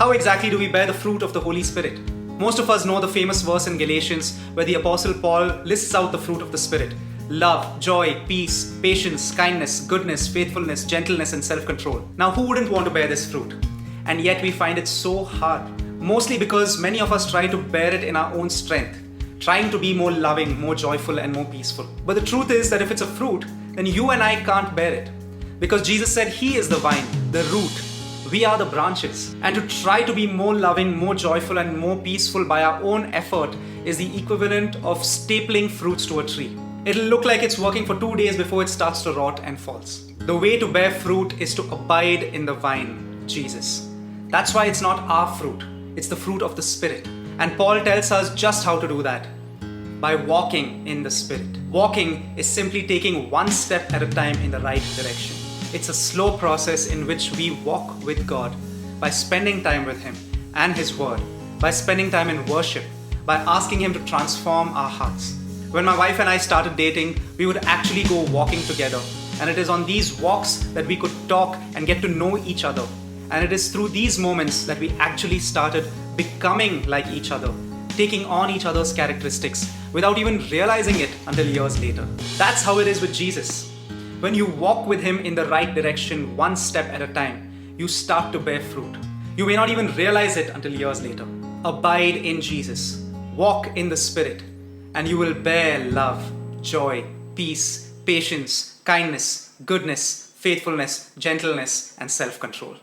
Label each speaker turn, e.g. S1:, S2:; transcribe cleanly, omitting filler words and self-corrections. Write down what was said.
S1: How exactly do we bear the fruit of the Holy Spirit? Most of us know the famous verse in Galatians where the Apostle Paul lists out the fruit of the Spirit: love, joy, peace, patience, kindness, goodness, faithfulness, gentleness, and self-control. Now, who wouldn't want to bear this fruit? And yet we find it so hard, mostly because many of us try to bear it in our own strength, trying to be more loving, more joyful, and more peaceful. But the truth is that if it's a fruit, then you and I can't bear it. Because Jesus said He is the vine, the root. We are the branches. And to try to be more loving, more joyful, and more peaceful by our own effort is the equivalent of stapling fruits to a tree. It'll look like it's working for 2 days before it starts to rot and falls. The way to bear fruit is to abide in the vine, Jesus. That's why it's not our fruit, it's the fruit of the Spirit. And Paul tells us just how to do that: by walking in the Spirit. Walking is simply taking one step at a time in the right direction. It's a slow process in which we walk with God by spending time with Him and His Word, by spending time in worship, by asking Him to transform our hearts. When my wife and I started dating, we would actually go walking together. And it is on these walks that we could talk and get to know each other. And it is through these moments that we actually started becoming like each other, taking on each other's characteristics without even realizing it until years later. That's how it is with Jesus. When you walk with Him in the right direction, one step at a time, you start to bear fruit. You may not even realize it until years later. Abide in Jesus. Walk in the Spirit, and you will bear love, joy, peace, patience, kindness, goodness, faithfulness, gentleness, and self-control.